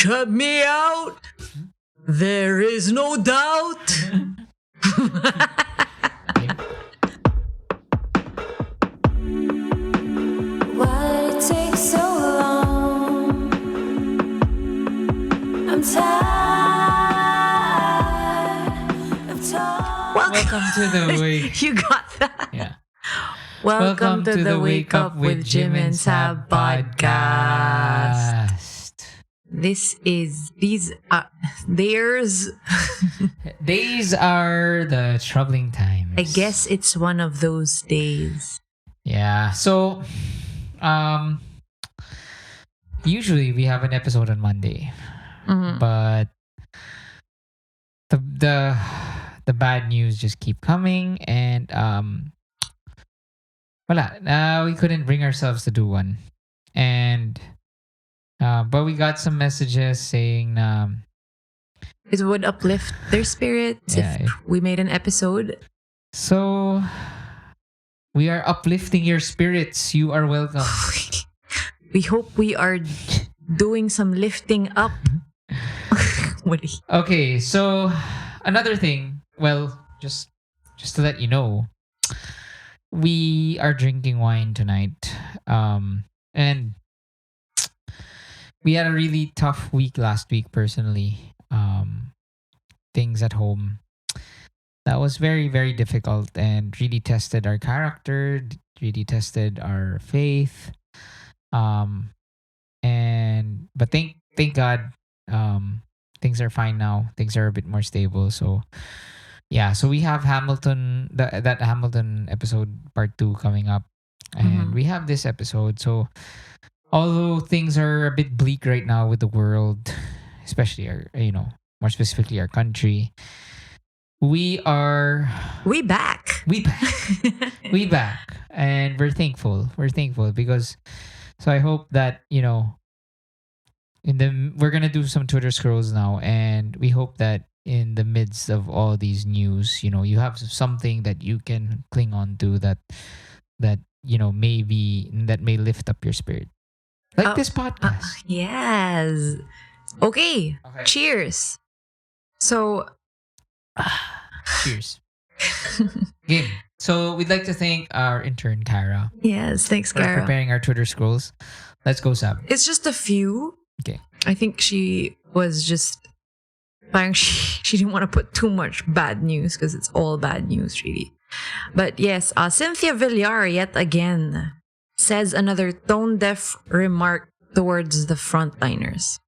Shut me out. There is no doubt. Why it takes so long? I'm tired of talking. Welcome to the wake. You got that. Yeah. Welcome to the Wake Up with Jim and Sab podcast. These are the troubling times. I guess it's one of those days. Yeah. So, usually we have an episode on Monday, but the bad news just keep coming, and we couldn't bring ourselves to do one, and but we got some messages saying It would uplift their spirits if we made an episode. So we are uplifting your spirits. You are welcome. We hope we are doing some lifting up. Okay, so another thing. Well, just to let you know, we are drinking wine tonight. And we had a really tough week last week personally. Things at home that was very, very difficult and really tested our character, really tested our faith. But thank God, things are fine now. Things are a bit more stable. So yeah, so we have Hamilton, that Hamilton episode part 2 coming up, and we have this episode. So although things are a bit bleak right now with the world, especially our, more specifically our country, we back, and we're thankful because, so I hope that, we're gonna do some Twitter scrolls now, and we hope that in the midst of all these news, you have something that you can cling on to that maybe that may lift up your spirit, like this podcast. Yes. Okay. Cheers. So cheers. Game. So we'd like to thank our intern Kara. Yes, thanks, for Kara. preparing our Twitter scrolls. Let's go, Sab. It's just a few. Okay. I think she was just she didn't want to put too much bad news because it's all bad news, really. But yes, Cynthia Villar yet again says another tone-deaf remark towards the frontliners.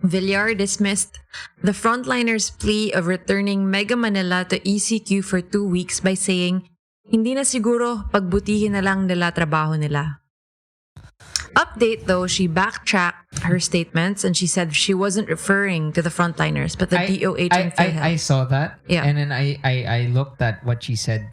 Villar dismissed the frontliners' plea of returning Mega Manila to ECQ for 2 weeks by saying, "Hindi na siguro, pagbutihin na lang nila trabaho nila." Update though, she backtracked her statements and she said she wasn't referring to the frontliners but the DOH and PhilHealth. I saw that. Yeah. And then I looked at what she said.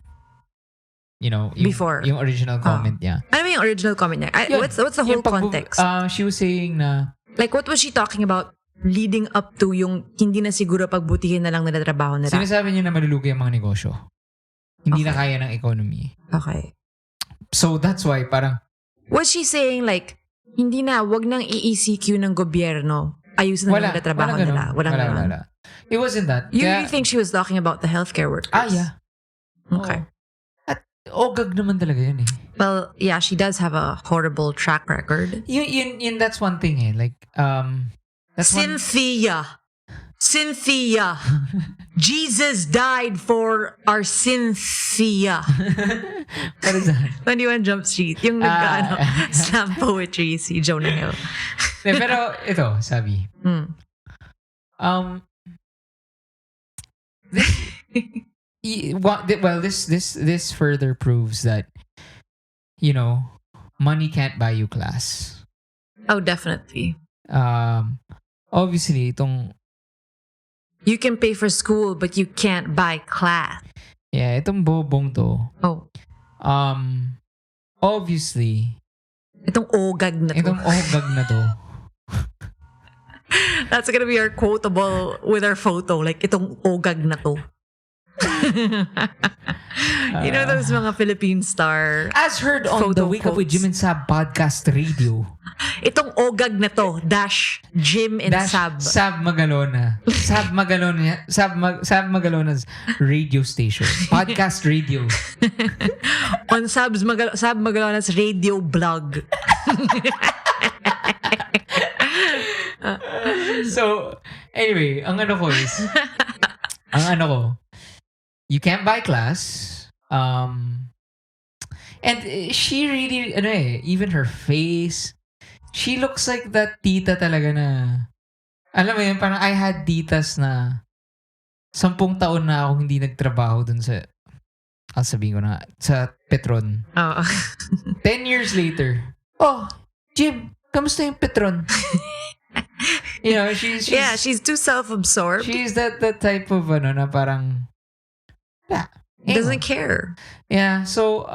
Before. Yung original comment niya. Ano yung original comment niya? What's the whole context? She was saying na, like, what was she talking about leading up to yung hindi na siguro pagbutihin na lang nila trabaho nila? Sinasabi niya na malulugi ang mga negosyo. Hindi na kaya ng economy. Okay. So that's why parang, was she saying like, hindi na, wag nang i-ECQ ng gobyerno, ayusin na nila trabaho nila? Wala. It wasn't that. You really think she was talking about the healthcare workers? Yeah. Okay. At ogag naman talaga yun eh. Well, yeah, she does have a horrible track record. Yun, that's one thing eh. Like, that's Cynthia. Jesus died for our Cynthia. What is that? 21 Jump Street. Yung slam poetry si Jonah Hill. Pero ito, sabi. This further proves that, money can't buy you class. Oh, definitely. Obviously, itong... You can pay for school, but you can't buy class. Yeah, itong bobong to. Oh. Obviously. Itong ogag na to. That's gonna be our quotable with our photo. Like, itong ogag na to. You know those mga Philippine Star as heard on the Wake Up with Jim and Sab podcast radio. Itong ogag na to, dash, Jim and Dash Sab. Sab Magalona. Sab Magalona's radio station. Podcast radio. On Sab Magalona's radio blog. So, anyway, ang ano ko is, you can't buy class. And she really, even her face, she looks like that tita talaga na, alam mo yun, parang I had titas na 10 taon na ako hindi nagtrabaho dun sa, sabihin ko na, sa Petron. Oo. 10 years later, oh, Jim, kamusta yung Petron? You know, she's she's too self-absorbed. she's that type of na parang Doesn't care. Yeah, so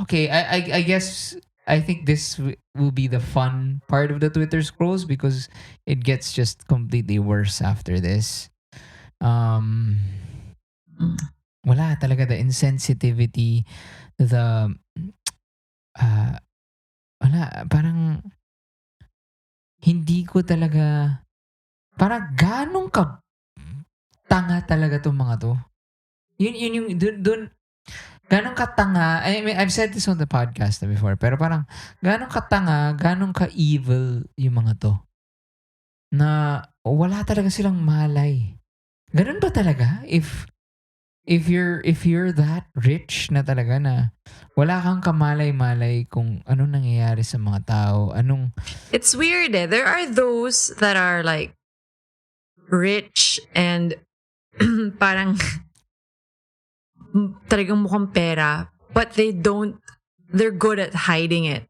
okay, I guess I think this will be the fun part of the Twitter scrolls because it gets just completely worse after this. Wala talaga, the insensitivity, the wala, parang hindi ko talaga, parang ganong ka tanga talaga tong mga to. Yun yung dun ganong katanga. I mean, I've said this on the podcast before, pero parang ganong katanga, ganong ka-evil yung mga to. Na wala talaga silang malay. Ganon ba talaga? If you're that rich na talaga na wala kang kamalay-malay kung anong nangyayari sa mga tao, It's weird eh. There are those that are like rich and parang talagang mukhang pera, but they're good at hiding it.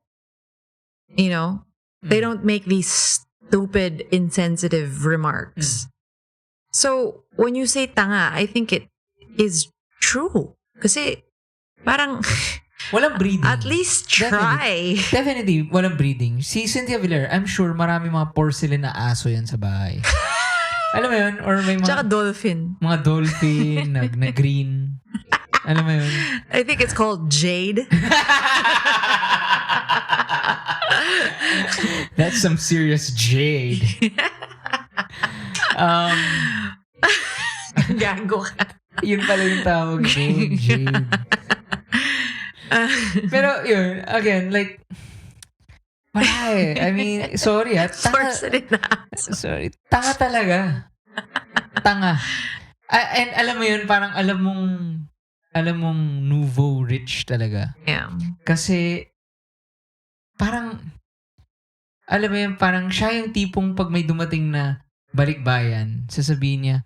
You know? They don't make these stupid, insensitive remarks. So, when you say tanga, I think it is true. Kasi, parang, walang breeding. at least try. Definitely, walang breeding. Si Cynthia Villar, I'm sure marami mga porcelain na aso yan sa bahay. Alam mo yun? Or may Tsaka mga dolphin. dolphin na green. Alam mo yun? I think it's called jade. That's some serious jade. Gago ka. Yun pala yung tawag doon, jade. Pero yun, again, like, wala eh. I mean, sorry Porcelain na aso. Sorry. Tanga talaga. Tanga. And alam mo yun, parang alam mong nouveau rich talaga. Yeah. Kasi, parang, alam mo yun, parang siya yung tipong pag may dumating na balikbayan, sasabihin niya,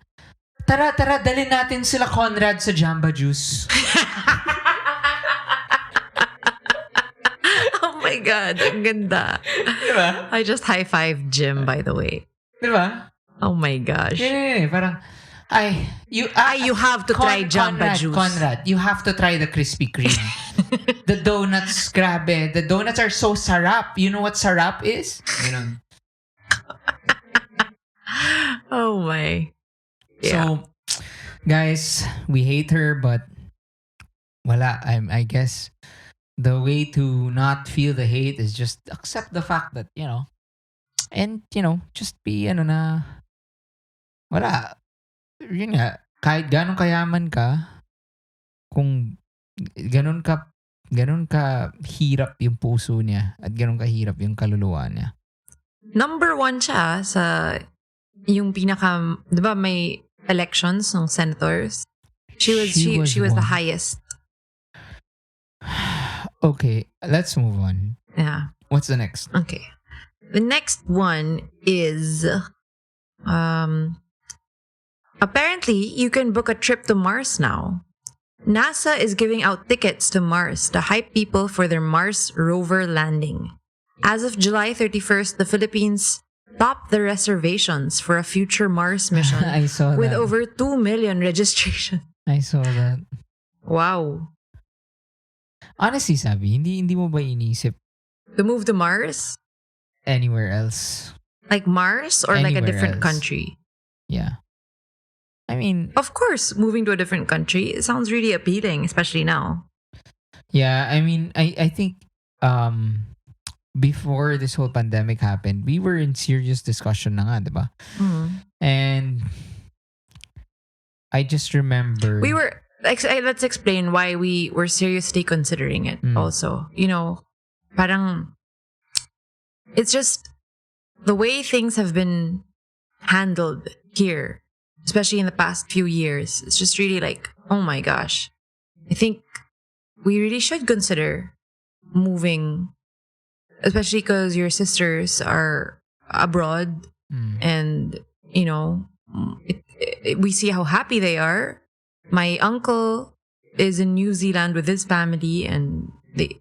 tara, dalhin natin sila Conrad sa Jamba Juice. Oh my God, ang ganda. Diba? I just high-fived Jim, by the way. Diba? Oh my gosh. Yeah, parang, you have to try Jamba Juice. Conrad, you have to try the Krispy Kreme. The donuts, grabe. The donuts are so sarap. You know what sarap is? Ganun. Oh my. Yeah. So, guys, we hate her, but wala. I guess the way to not feel the hate is just accept the fact that, and, just be, wala. Yun nga, kahit ganong kayaman ka, kung ganon ka hirap yung puso niya at ganon ka hirap yung kaluluwa niya. Number 1 siya sa yung pinaka, di ba may elections ng senators? She was one. the highest. Okay, let's move on. Yeah. What's the next? Okay. The next one is apparently you can book a trip to Mars now. NASA is giving out tickets to Mars to hype people for their Mars rover landing. As of July 31st, the Philippines topped the reservations for a future Mars mission I saw with that. over 2 million registrations. I saw that. Wow. Honestly, Sabi, hindi mo ba inisip To move to Mars? anywhere else? Like Mars or like a Anywhere different else. country? Yeah. I mean, Of course, moving to a different country, it sounds really appealing, especially now. yeah, I mean, I think before this whole pandemic happened, we were in serious discussion na nga, di ba? Mhm. And I just remember We were let's explain why we were seriously considering it also. You know, parang it's just the way things have been handled here, especially in the past few years. It's just really like, oh my gosh. I think we really should consider moving, especially because your sisters are abroad and, you know, we see how happy they are. My uncle is in New Zealand with his family and they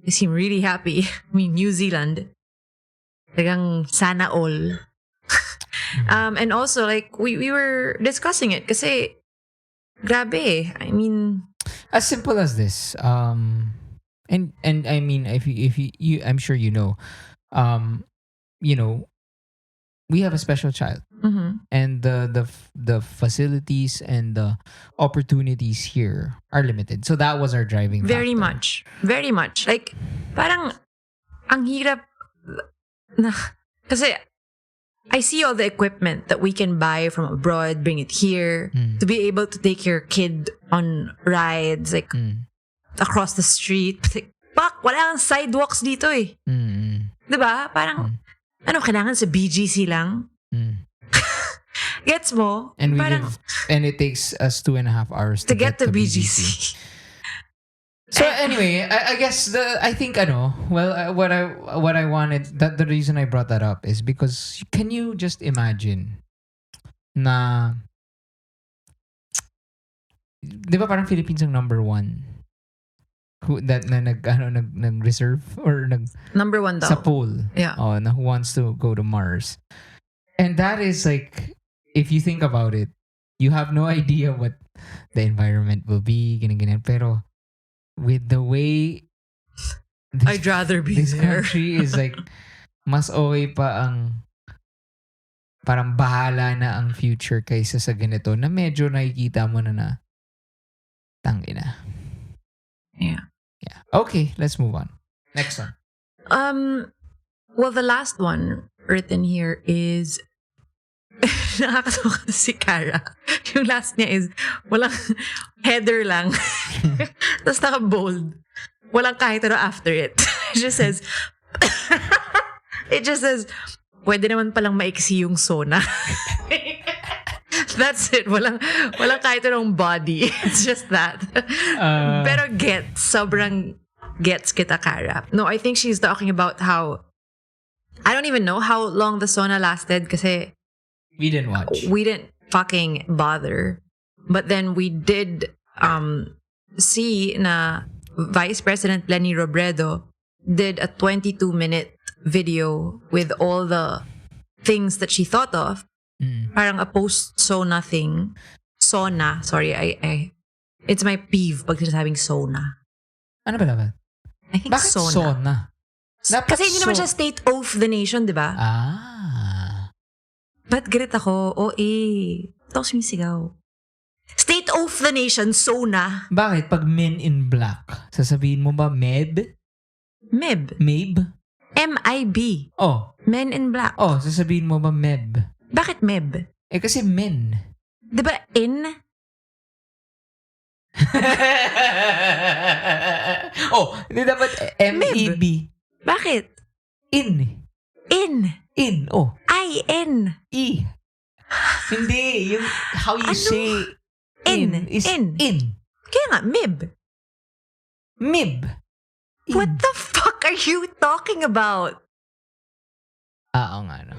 seem really happy. I mean, New Zealand. Talagang sana all. And also, like, we were discussing it kasi, grabe. I mean, as simple as this. And I mean, if you I'm sure you know, you know, we have a special child, and the facilities and the opportunities here are limited. So that was our driving very factor. very much. Like, parang ang hirap na kasi I see all the equipment that we can buy from abroad, bring it here to be able to take your kid on rides like across the street. Like, pak, wala ang sidewalks dito eh. Diba? Parang, ano, kailangan sa BGC lang? Gets mo? And parang, and it takes us 2.5 hours to get to BGC. So anyway, I guess I think what I wanted, that the reason I brought that up is because can you just imagine na, di ba parang Philippines ang number one who that nag reserve or number one daw sa poll, yeah, na who wants to go to Mars, and that is like, if you think about it, you have no idea what the environment will be, ganyan, pero with the way I'd rather be this there. country is like, mas okay pa ang parang bahala na ang future kaysa sa ganito na medyo nakikita mo na tangina. Yeah. Okay, let's move on. Next one. Well, the last one written here is nakakatawa si Cara. Yung last niya is walang header lang. Tapos naka-bold. Walang kahit ano after it. It just says, pwede naman palang maiksi yung Sona. That's it. Walang kahit anong body. It's just that. Pero sobrang gets kita, Cara. No, I think she's talking about how, I don't even know how long the Sona lasted kasi we didn't watch. We didn't fucking bother. But then we did see na Vice President Lenny Robredo did a 22-minute video with all the things that she thought of. Parang a post-Sona thing. Sona. Sorry, I it's my peeve pag sinasabing Sona. Ano ba dapat? I think Bakit Sona? Kasi hindi naman siya state of the nation, di ba? Ba't galit ako? Tapos sumisigaw. State of the nation, Sona. Bakit? Pag Men in Black, sasabihin mo ba Meb? Meb. Mabe? M-I-B. Oh. Men in Black. Oh, sasabihin mo ba Meb? Bakit Meb? Kasi men. Di ba in? Oh, hindi dapat M-E-B. Bakit? In. In. Oh. I-N. E. Hindi. Yung how you say in is in. Kaya nga, Mib. Mib. In. What the fuck are you talking about? Oo nga, no.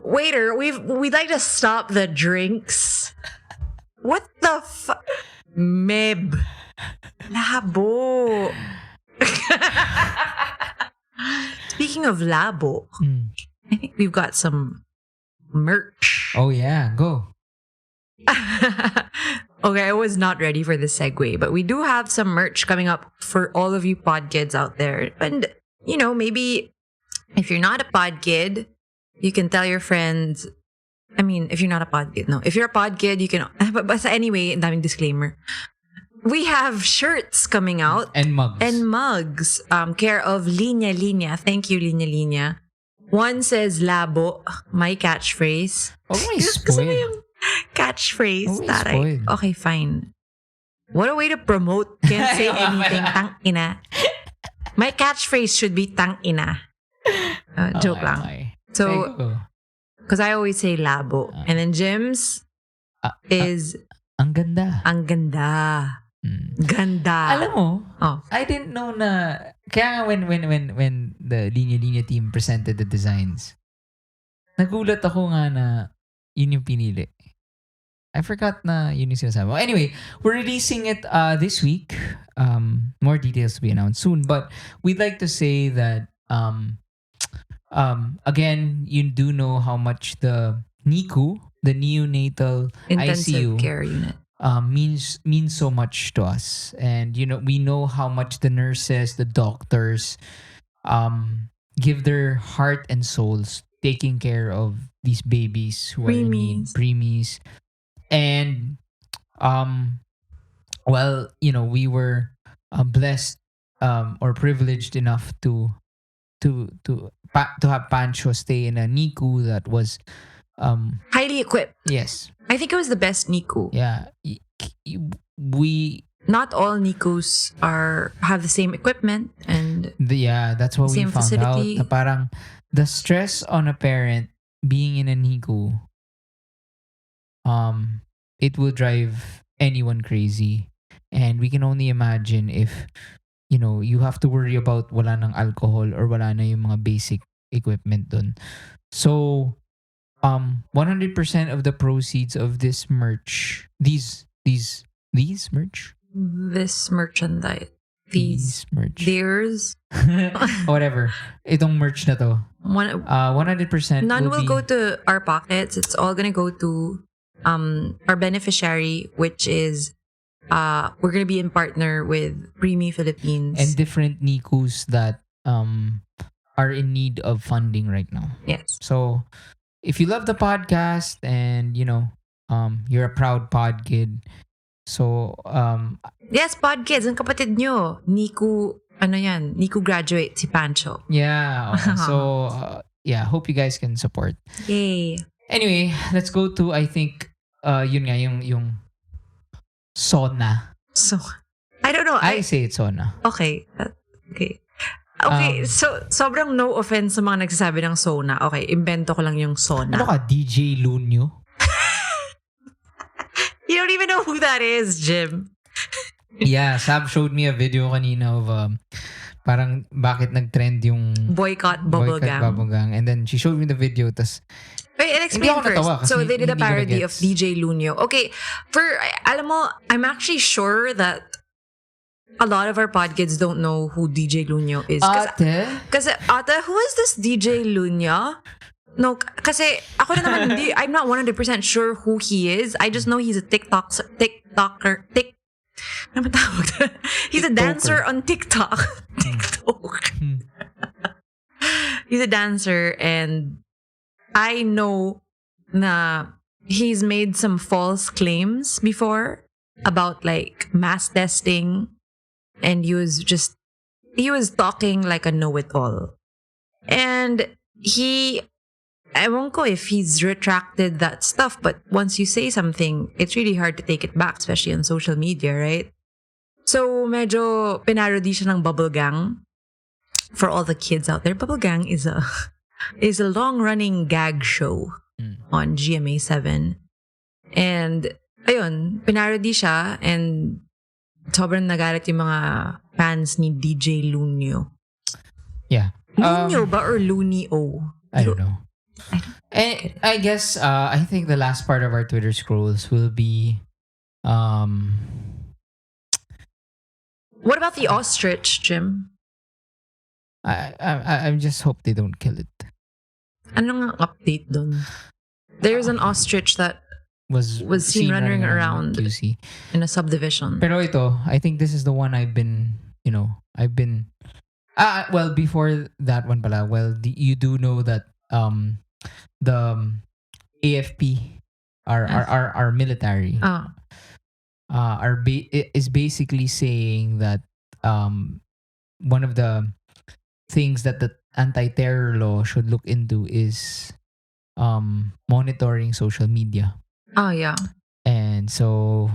Waiter, we'd like to stop the drinks. What the fuck? Mib. Labo. Speaking of labo, I think we've got some merch. Oh yeah, go. Okay, I was not ready for this segue, but we do have some merch coming up for all of you pod kids out there. And, you know, maybe if you're not a pod kid, you can tell your friends. I mean, if you're not a pod kid, no. If you're a pod kid, you can. But anyway, daming disclaimer. we have shirts coming out And mugs. and mugs. Care of Linya Linya. Thank you, Linya Linya. One says labo, my catchphrase. Huwag mo Gusto mo i-spoil. yung catchphrase, Huwag mo taray. i-spoil. Okay, fine. What a way to promote. Can't say anything. Tang ina. My catchphrase should be tang ina. Joke lang. Okay. So, Sige, go. because I always say labo. And then Jim's is Ang ganda. ang ganda. Mm. Ganda. Alam mo, Oh. I didn't know na, kaya nga when the Linya Linya team presented the designs, nagulat ako nga na yun yung pinili. I forgot na yun yung sinasabi. Well, anyway, we're releasing it this week. More details to be announced soon. But we'd like to say that, again, you do know how much the NICU, the neonatal Intensive ICU, care unit. means so much to us. And we know how much the nurses, the doctors give their heart and souls taking care of these babies who are in need, preemies. And we were blessed or privileged enough to have Pancho stay in a NICU that was Highly equipped. yes. I think it was the best NICU. Yeah. We Not all NICUs have the same equipment and that's what we Same found facility. out. Na parang the stress on a parent being in a NICU, it will drive anyone crazy. And we can only imagine if, you have to worry about wala ng alcohol or wala na yung mga basic equipment dun. So, 100% of the proceeds of this merch, these merch? this merchandise. These merch. theirs. Whatever. Itong merch na to. 100% None will be, go to our pockets. It's all gonna go to our beneficiary, which is we're gonna be in partner with Preemie Philippines. and different NICUs that are in need of funding right now. yes. So, if you love the podcast and you're a proud pod kid, so Yes, pod kids, ang kapatid nyo. NICU, NICU graduate si Pancho. yeah, so hope you guys can support. Yay. Anyway, let's go to, I think yun nga yung sauna. So, I don't know. I say it's sauna. Okay. Okay. Okay, so sobrang no offense sa mga nagsasabi ng sauna. Okay, invento ko lang yung sauna. Ano ka, DJ Lunyo? You don't even know who that is, Jim. Yeah, Sab showed me a video kanina of parang bakit nag-trend yung Boycott Bubblegum. Bubblegum. And then she showed me the video, tas Wait, and Hindi explain ako first. natawa kasi So they did a hindi ko parody of na-gets. DJ Lunyo. Okay, alam mo, I'm actually sure that a lot of our pod kids don't know who DJ Lunyo is. Ate? Kasi, ate, who is this DJ Lunyo? No, kasi ako na naman, I'm not 100% sure who he is. I just know he's a TikToker. Ano ba tawag doon? He's a dancer on TikTok. TikTok. He's a dancer and I know na he's made some false claims before about like mass testing and he was talking like a know-it-all. And I won't go if he's retracted that stuff, but once you say something, it's really hard to take it back, especially on social media, right? So, medyo pinarody siya ng Bubble Gang. For all the kids out there, Bubble Gang is a long-running gag show on GMA7. And, ayun, pinarody siya and sobrang nagalit yung mga fans ni DJ Lunyo. Yeah. Lunyo ba or Lunio? I don't know. And I guess I think the last part of our Twitter scrolls will be What about the ostrich, Jim? I just hope they don't kill it. Anong update dun? There's an ostrich that Was seen running around QC. in a subdivision. Pero ito, I think this is the one I've been well, before that one pala, you do know that the AFP our military is basically saying that one of the things that the anti-terror law should look into is monitoring social media. Oh, yeah. And so,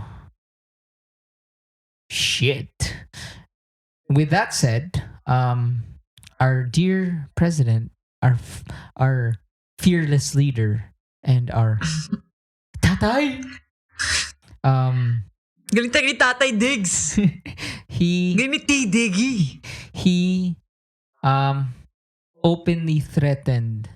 shit. With that said, our dear president, our fearless leader, and our tatay, Galing tayo ni Tatay Diggs. he Galing ni T. Diggy. he openly threatened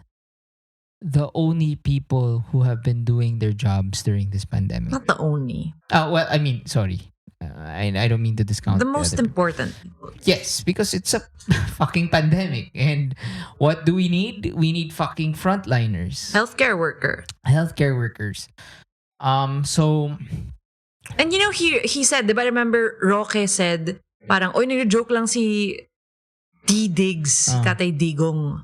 the only people who have been doing their jobs during this pandemic. Not the only. Well, I mean, sorry. I don't mean to discount The most other- important. Yes, because it's a fucking pandemic. And what do we need? We need fucking frontliners. Healthcare worker. Healthcare workers. So And you know, he said, di ba remember, Roque said, parang, oy, nag-joke lang si T. Diggs, Tatay Digong,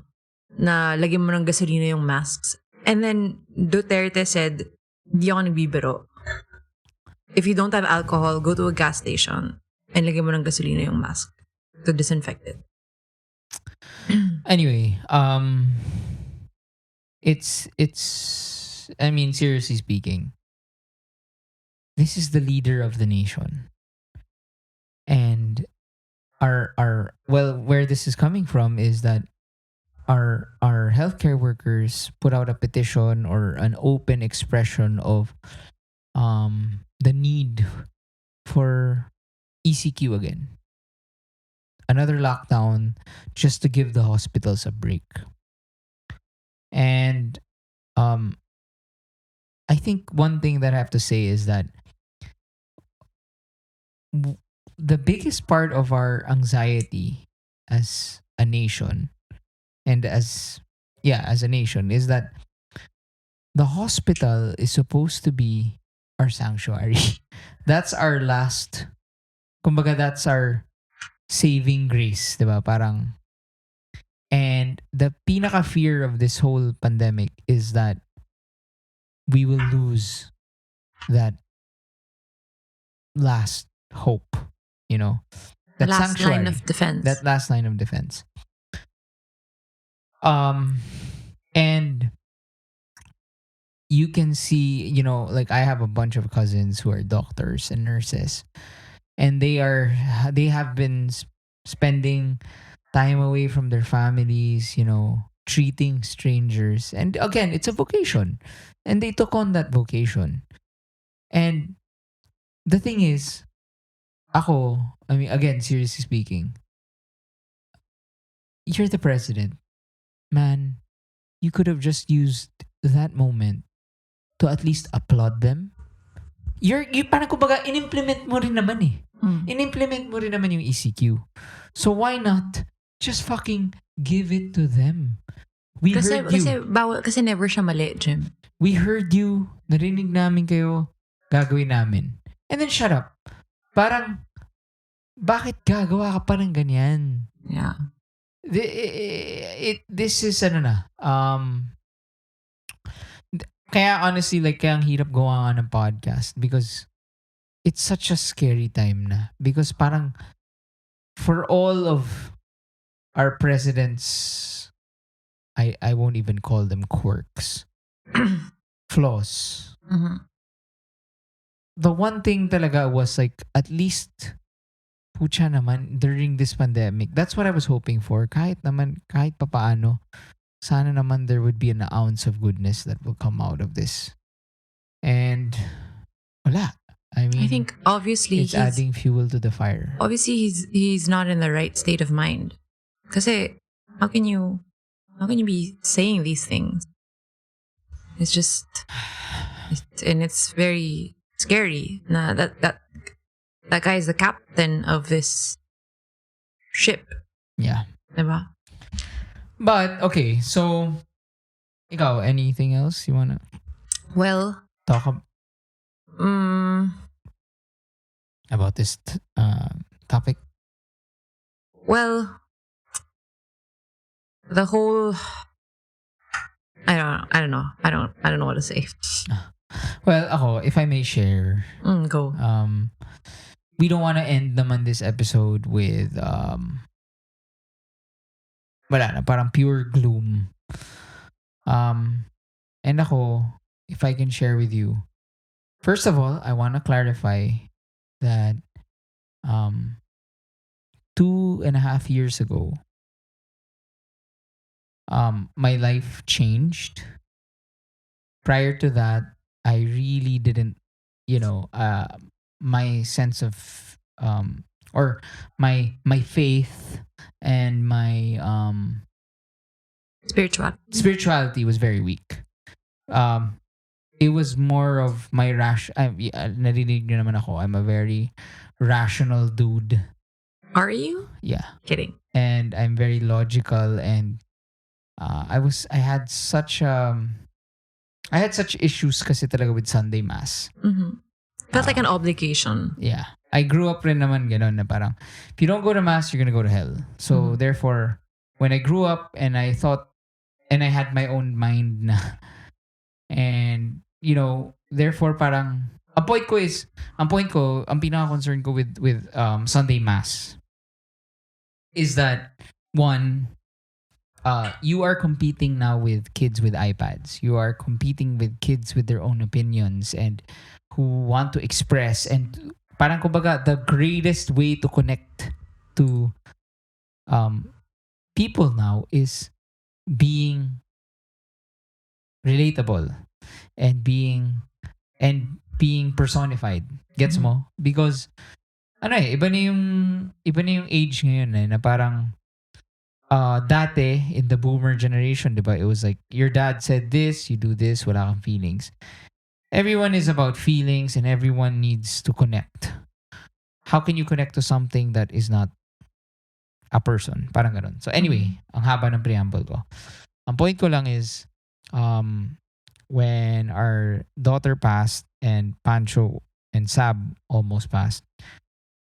na lagyan mo ng gasolina yung masks. And then, Duterte said, hindi ako nagbibiro. If you don't have alcohol, go to a gas station and lagyan mo ng gasolina yung mask to disinfect it. anyway, it's I mean, seriously speaking, this is the leader of the nation. And our well, where this is coming from is that our healthcare workers put out a petition or an open expression of the need for ECQ again. Another lockdown just to give the hospitals a break. And I think one thing that I have to say is that the biggest part of our anxiety as a nation and as a nation is that the hospital is supposed to be our sanctuary. That's our last, kumbaga, that's our saving grace, diba? Parang, and the pinaka fear of this whole pandemic is that we will lose that last hope, you know, The that last sanctuary, line of defense. that last line of defense. And you can see, you know, like I have a bunch of cousins who are doctors and nurses, and they have been spending time away from their families, you know, treating strangers. And again, it's a vocation, and they took on that vocation. And the thing is, I mean, again, seriously speaking, you're the president. Man, you could have just used that moment to at least applaud them. You parang kumbaga, in-implement mo rin naman eh. In-implement mo rin naman yung ECQ. So why not just fucking give it to them? We heard you. Kasi never siya mali, Jim. We heard you. Narinig namin kayo. Gagawin namin. And then shut up. Parang, bakit gagawa ka pa ng ganyan? Yeah. This is kaya honestly, like, kaya ang hirap gawa nga ng podcast because it's such a scary time na. Because parang for all of our presidents, I won't even call them quirks, flaws. Mhm. The one thing talaga was like, at least, pucha naman, during this pandemic, that's what I was hoping for. Kahit papaano, sana naman there would be an ounce of goodness that will come out of this. And wala. I mean, I think obviously it's adding fuel to the fire. obviously he's not in the right state of mind. Kasi how can you be saying these things? It's just and it's very scary. Na that guy is the captain of this ship. Yeah. Diba? But, okay, so, ikaw, anything else you wanna Well, talk about this topic? well, the whole I don't know what to say. Well, ako, if I may share, Go. we don't want to end naman this episode with wala na, parang pure gloom. And ako, if I can share with you, first of all, I want to clarify that um 2.5 years ago, my life changed. Prior to that, I really didn't, my sense of or my faith and my Spiritual. spirituality was very weak. Um, it was more of my narinig niyo naman ako. I'm a very rational dude. Are you? Yeah. Kidding. And I'm very logical, and I had such issues kasi talaga with Sunday Mass. Mm-hmm. Felt like an obligation. Yeah. I grew up rin naman ganon na parang, if you don't go to Mass, you're gonna go to hell. So therefore, when I grew up and I thought, and I had my own mind na, and therefore parang, ang point ko, ang pinaka-concern ko with Sunday Mass is that, one, you are competing now with kids with iPads. You are competing with kids with their own opinions and who want to express. And parang kumbaga, the greatest way to connect to people now is being relatable and being personified. Gets mo? Because iba na yung age ngayon na parang dati in the boomer generation, diba? It was like your dad said this, you do this, wala kang feelings. Everyone is about feelings and everyone needs to connect. How can you connect to something that is not a person? Parang ganun. So anyway, ang haba ng preamble ko. Ang point ko lang is when our daughter passed and Pancho and Sab almost passed,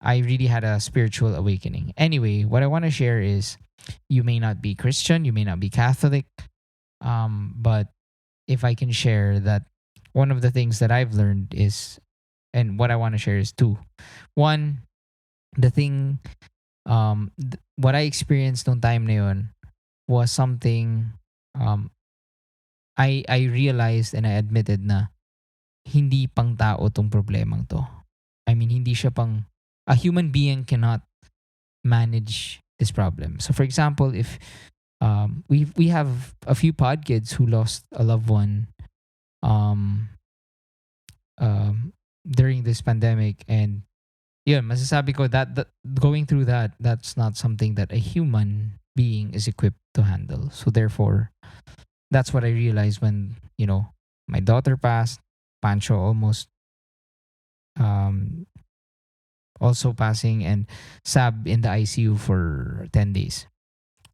I really had a spiritual awakening. Anyway, what I want to share is, you may not be Christian, you may not be Catholic, but if I can share that, one of the things that I've learned is, and what I want to share is two. One, the thing, what I experienced nung time na yun was something I realized and I admitted na hindi pang tao tong problemang to. I mean, hindi siya pang, a human being cannot manage this problem. So for example, if we have a few pod kids who lost a loved one during this pandemic, and yun, masasabi ko that going through that's not something that a human being is equipped to handle. So therefore, that's what I realized when my daughter passed, Pancho almost also passing, and Sab in the ICU for 10 days.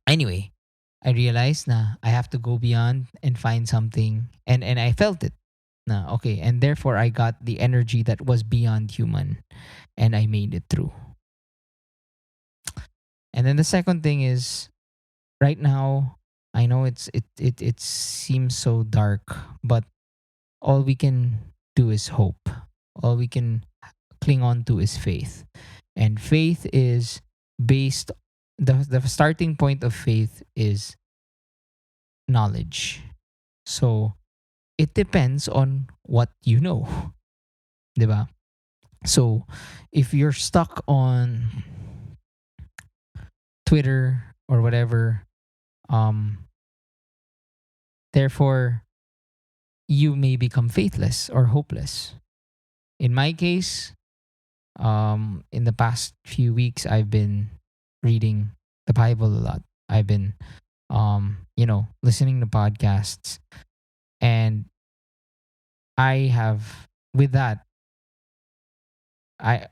Anyway, I realized na I have to go beyond and find something, and I felt it. Na okay, and therefore I got the energy that was beyond human, and I made it through. And then the second thing is, right now, I know it seems so dark, but all we can do is hope. All we can cling on to is faith. And faith is based, the starting point of faith is knowledge. So it depends on what you know. Diba? So if you're stuck on Twitter or whatever, therefore you may become faithless or hopeless. In my case, in the past few weeks, I've been reading the Bible a lot. I've been, listening to podcasts, and I have, with that, I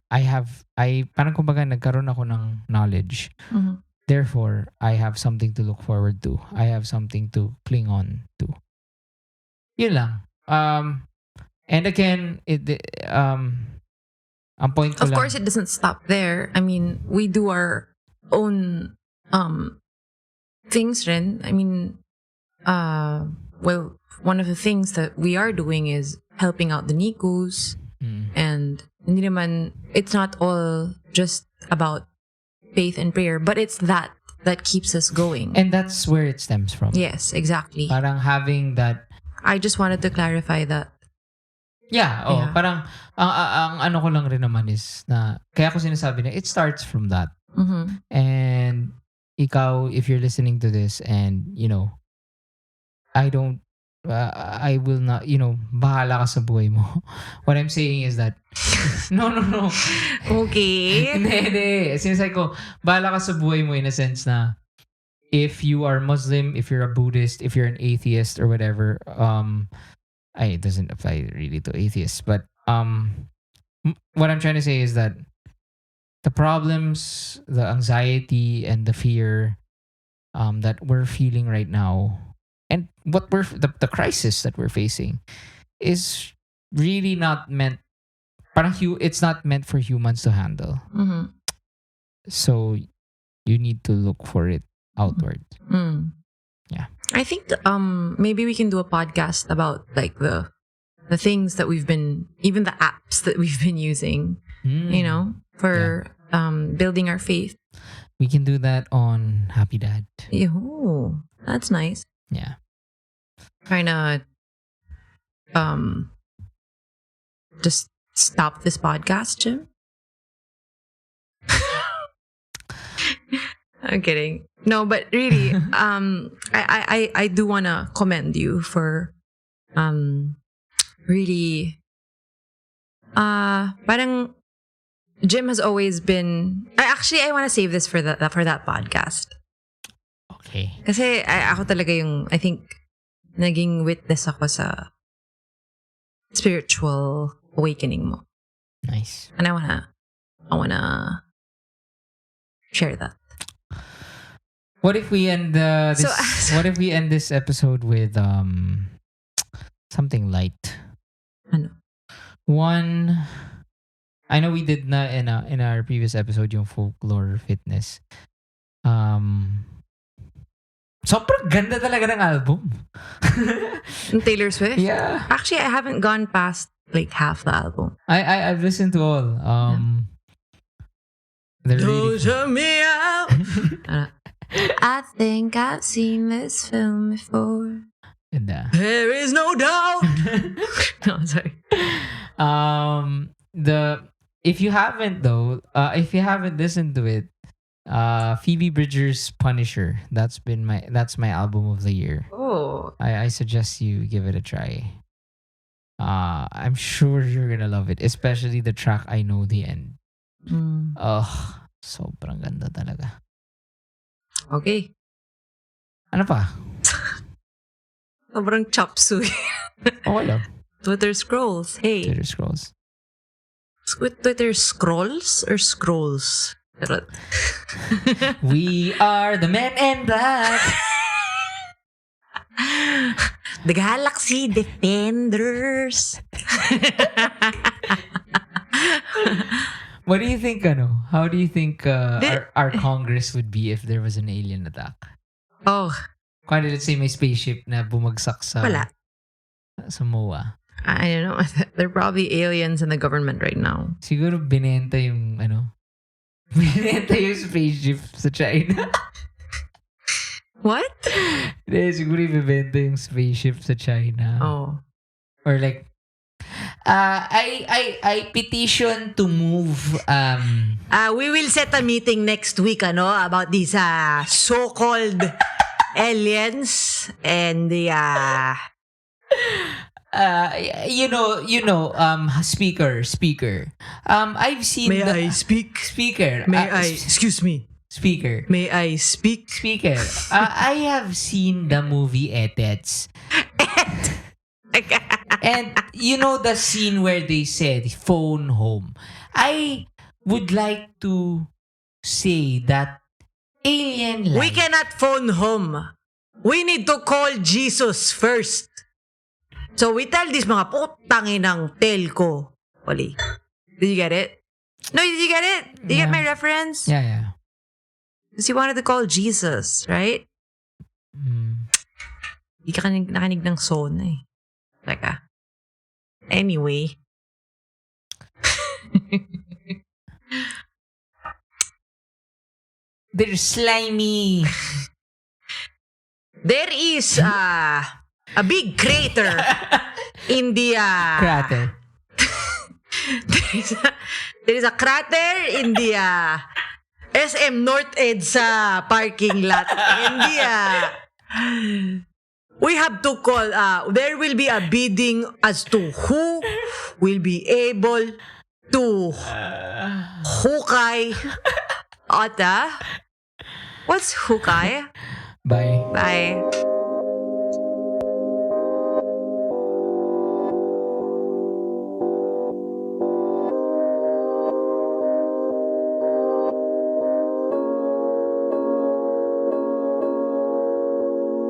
parang kumbaga nagkaroon ako ng knowledge. Mm-hmm. Therefore, I have something to look forward to. I have something to cling on to. Yun lang. And again, ang point ko Of lang, course, it doesn't stop there. I mean, we do our own things rin. I mean, well, one of the things that we are doing is helping out the Nikus. And hindi naman, it's not all just about faith and prayer, but it's that keeps us going. And that's where it stems from. Yes, exactly. Parang having that. I just wanted to clarify that. Yeah, Yeah. parang ang ano ko lang rin naman is na kaya ko sinasabi na it starts from that. Mm-hmm. And ikaw, if you're listening to this and, I will not, bahala ka sa buhay mo. What I'm saying is that, no. Okay. Hindi. Sinasabi ko, bahala ka sa buhay mo in a sense na if you are Muslim, if you're a Buddhist, if you're an atheist or whatever, it doesn't apply really to atheists, but what I'm trying to say is that the problems, the anxiety, and the fear that we're feeling right now, and what the crisis that we're facing, is really not meant. It's not meant for humans to handle. Mm-hmm. So you need to look for it outward. Mm. Yeah. I think maybe we can do a podcast about like the things that we've been, even the apps that we've been using, for building our faith. We can do that on Happy Dad. Oh, that's nice. Yeah. Trying to just stop this podcast, Jim. I'm kidding. No, but really, I do wanna commend you for really parang Jim has always been I want to save this for that podcast. Okay. Kasi ako talaga yung, I think, naging witness ako sa spiritual awakening mo. Nice. And I wanna share that. What if we end this? What if we end this episode with something light? Ano? One, I know we did na in our previous episode yung folklore fitness. Sobrang ganda talaga ng album. Taylor Swift? Yeah. Actually, I haven't gone past like half the album. I've listened to all. They're really Don't me out. I think I've seen this film before. ganda. There is no doubt. No, sorry. If you haven't listened to it, Phoebe Bridgers' Punisher. That's my album of the year. Oh. I suggest you give it a try. I'm sure you're gonna love it, especially the track I Know the End. Mm. Sobrang ganda talaga. Okay. Ano pa? Sobrang chop suey. Okay lang. Twitter scrolls. Hey. Twitter scrolls. Twitter scrolls or scrolls? Charot. We are the Men in Black. The Galaxy Defenders. What do you think, How do you think our Congress would be if there was an alien attack? Oh, Kung let's say may spaceship na bumagsak sa wala. Sa MOA. I don't know. They're probably aliens in the government right now. Siguro binenta yung binenta yung spaceship sa China. What? Hindi, siguro ibibenta yung spaceship sa China. Oh. Or like, I petition to move. We will set a meeting next week, about these so-called aliens and the speaker. I've seen speak? speaker. Excuse me. Speaker. May I speak? Speaker. I have seen the movie Etets. And the scene where they said phone home. I would like to say that alien life. We cannot phone home. We need to call Jesus first. So we tell these mga putanginang telco. Wali. Did you get it? No, did you get it? Did you get my reference? Yeah. Because you wanted to call Jesus, right? Hindi ka nakinig ng Sona eh. Teka. Anyway. They're slimy. There is a big crater in the Crater. there is a crater in the SM North EDSA parking lot. In the we have to call, there will be a bidding as to who will be able to hukay. Ata? What's hukay? Bye. Bye.